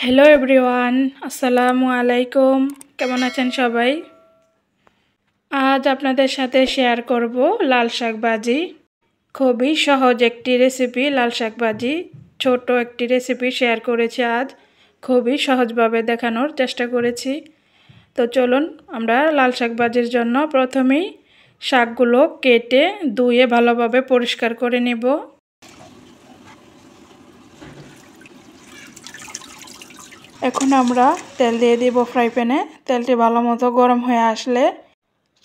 Hello everyone, আসসালামু আলাইকুম। কেমন আছেন সবাই? আজ আপনাদের সাথে শেয়ার করব লাল শাক ভাজি। খুবই সহজ একটি রেসিপি লাল শাক ভাজি। ছোট একটি রেসিপি শেয়ার করেছি আজ। খুবই সহজভাবে দেখানোর চেষ্টা করেছি। তো চলুন আমরা লাল শাক ভাজির জন্য প্রথমেই শাকগুলো কেটে ধুয়ে ভালোভাবে পরিষ্কার করে নেব। এখন আমরা তেল দিয়ে দিব ফ্রাই প্যানে। তেলটি ভালো মতো গরম হয়ে আসলে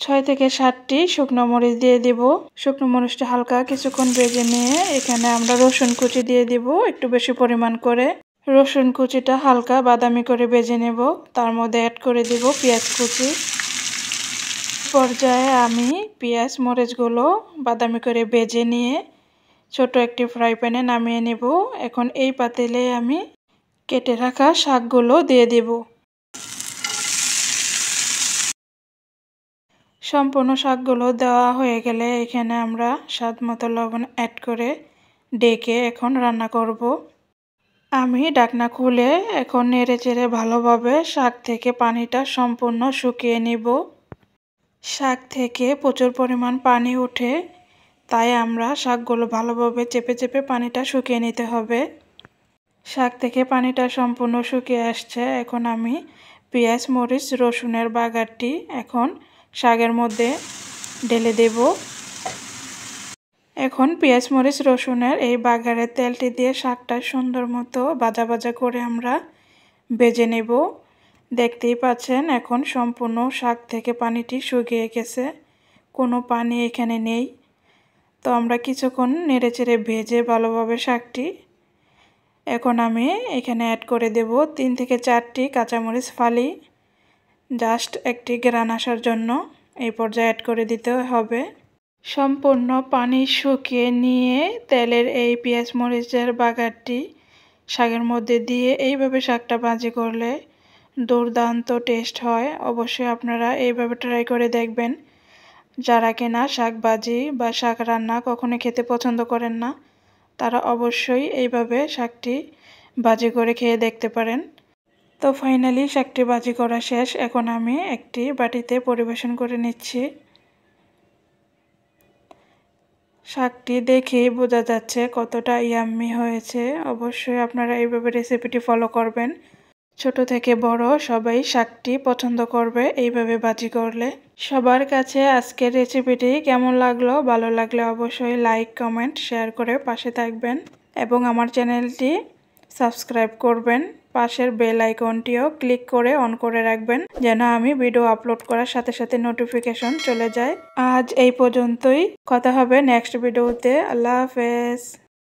6 থেকে 7টি শুকনো মরিচ দিয়ে দিব। শুকনো মরিচটা হালকা কিছুক্ষণ ভেজে নিয়ে এখানে আমরা রসুন কুচি দিয়ে দিব একটু বেশি পরিমাণ করে। রসুন কুচিটা হালকা বাদামি করে ভেজে নেব। তার মধ্যে অ্যাড করে দিব পেঁয়াজ কুচি। পর্যায়ে আমি পেঁয়াজ মরিচগুলো বাদামি করে ভেজে নিয়ে ছোট একটি ফ্রাই প্যানে নামিয়ে নেব। এখন এই পাতিলে আমি কেটে রাখা শাকগুলো দিয়ে দেব। সম্পূর্ণ শাকগুলো দেওয়া হয়ে গেলে এখানে আমরা স্বাদ মতো লবণ অ্যাড করে ডেকে এখন রান্না করব। আমি ঢাকনা খুলে এখন নেড়েচেড়ে ভালোভাবে শাক থেকে পানিটা সম্পূর্ণ শুকিয়ে নিব। শাক থেকে প্রচুর পরিমাণ পানি ওঠে, তাই আমরা শাকগুলো ভালোভাবে চেপে চেপে পানিটা শুকিয়ে নিতে হবে। শাক থেকে পানিটা সম্পূর্ণ শুকিয়ে আসছে। এখন আমি পেঁয়াজ মরিচ রসুনের বাগারটি এখন শাকের মধ্যে ঢেলে দেব। এখন পেঁয়াজ মরিচ রসুনের এই বাগারের তেলটি দিয়ে শাকটা সুন্দর মতো ভাজা ভাজা করে আমরা ভেজে নেব। দেখতেই পাচ্ছেন এখন সম্পূর্ণ শাক থেকে পানিটি শুকিয়ে গেছে, কোনো পানি এখানে নেই। তো আমরা কিছুক্ষণ নেড়েচেড়ে ভেজে ভালোভাবে শাকটি এখন আমি এখানে অ্যাড করে দেব 3 থেকে 4টি কাঁচামরিচ ফালি, জাস্ট একটি ঘ্রাণ আসার জন্য এই পর্যায়ে অ্যাড করে দিতে হবে। সম্পূর্ণ পানি শুকিয়ে নিয়ে তেলের এই পেঁয়াজ মরিচের বাগারটি শাকের মধ্যে দিয়ে এইভাবে শাকটা ভাজি করলে দুর্দান্ত টেস্ট হয়। অবশ্যই আপনারা এইভাবে ট্রাই করে দেখবেন। যারা কিনা শাক ভাজি বা শাক রান্না কখনো খেতে পছন্দ করেন না, তারা অবশ্যই এইভাবে শাকটি ভাজি করে খেয়ে দেখতে পারেন। তো ফাইনালি শাকটি ভাজি করা শেষ। এখন আমি একটি বাটিতে পরিবেশন করে নিচ্ছি। শাকটি দেখেই বোঝা যাচ্ছে কতটা ইয়াম্মি হয়েছে। অবশ্যই আপনারা এইভাবে রেসিপিটি ফলো করবেন। ছোট থেকে বড় সবাই শাকটি পছন্দ করবে এইভাবে ভাজি করলে। সবার কাছে আজকের রেসিপিটি কেমন লাগলো? ভালো লাগলে অবশ্যই লাইক কমেন্ট শেয়ার করে পাশে থাকবেন এবং আমার চ্যানেলটি সাবস্ক্রাইব করবেন। পাশের বেল আইকনটিও ক্লিক করে অন করে রাখবেন যেন আমি ভিডিও আপলোড করার সাথে সাথে নোটিফিকেশন চলে যায়। আজ এই পর্যন্তই, কথা হবে নেক্সট ভিডিওতে। আল্লাহ হাফেজ।